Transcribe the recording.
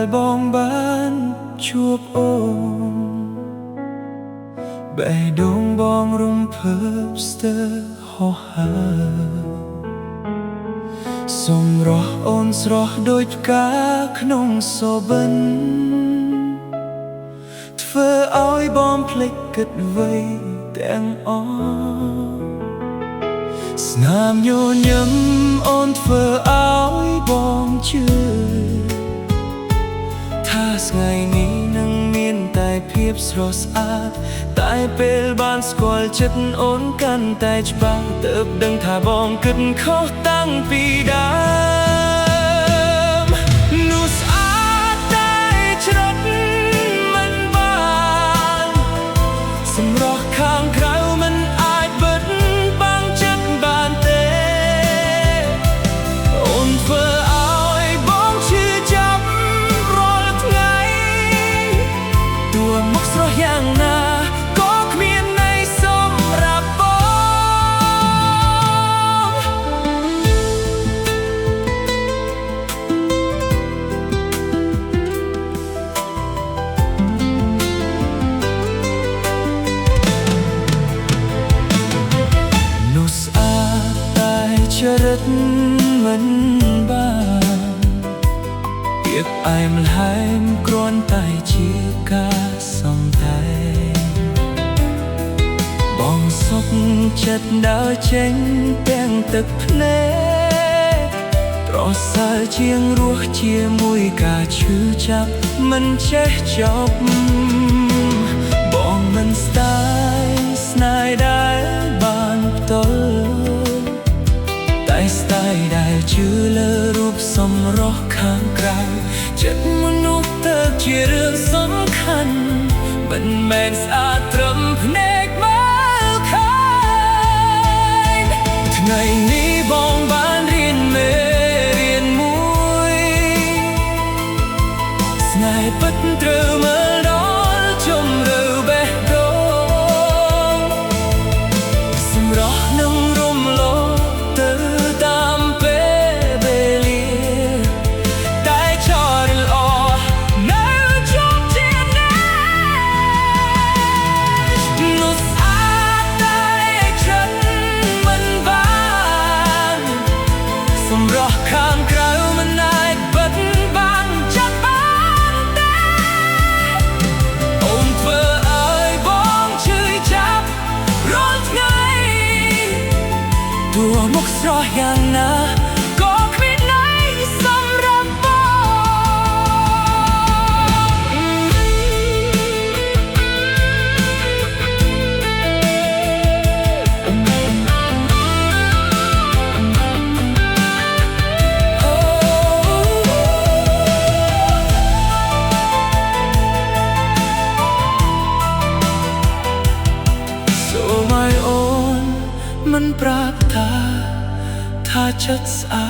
ដែលបងបានជួបអូនបេះដូងបងរំភើបស្ទើរហោះហើរសម្រស់អូនស្រស់ដូចផ្កាក្នុងសូបិនធ្វើឲ្យបងភ្លេចគិតអ្វីទាំងអស់ស្នាមញញឹមអូនធ្វើឲ្យបងជឿថាថ្ងៃនេះនឹងមានតែភាពស្រស់ស្អាតតែពេលបានស្គាល់ចិត្តអូនកាន់តែច្បាស់ទើបដឹងថាបងគិតខុសតាំងពីដើមនោះស្អាតតែច្រត់មិនបានសម្រស់ខាងក្រៅមិនអាចបិទបាំងចិត្តបានទេអូនធ្វើឲ្យបងឈឺចាប់រាល់ថ្ងៃតួមុខស្រស់យ៉ាងណាក៏គ្មានន័យសម្រាប់បងនោះស្អាតតែចរិតមិនបានពាក្យផ្អែមល្ហែមគ្រាន់តែជាការសំដែងបងសុខចិត្តដើរចេញទាំងទឹកភ្នែកប្រសើរជាងរស់ជាមួយការឈឺចាប់មិនចេះចប់បងមិនស្ដាយស្នេហ៍ដែលបានផ្ទាល់តែស្ដាយដែលជឿលើរូបសម្រស់ខាងក្រៅចិត្តមនុស្សទៅជារឿងសំខាន់មិនមែនស្អាតត្រឹមភ្នែកមើលឃើញថ្ងៃនេះបងបានរៀនមេរៀនមួយស្នេហ៍ពិតត្រូវមើលដល់ជម្រៅបេះដូងសម្រស់នឹងរំលោភទៅតាមពេលវេលាតែចរិតល្អនៅជាប់ជានិច្ចនោះស្អាតតែចិត្តមិនបានសម្រស់ខាងក្រៅមិនអាចបិទបាំងចិត្តបានទេអូនធ្វើឲ្យបងឈឺចាប់រាល់ថ្ងៃតួមុខស្រស់យ៉ាងណាក៏គ្មានន័យសម្រាប់សូមឲ្យអូនមិនប្រាប់ថាចិត្តស្អា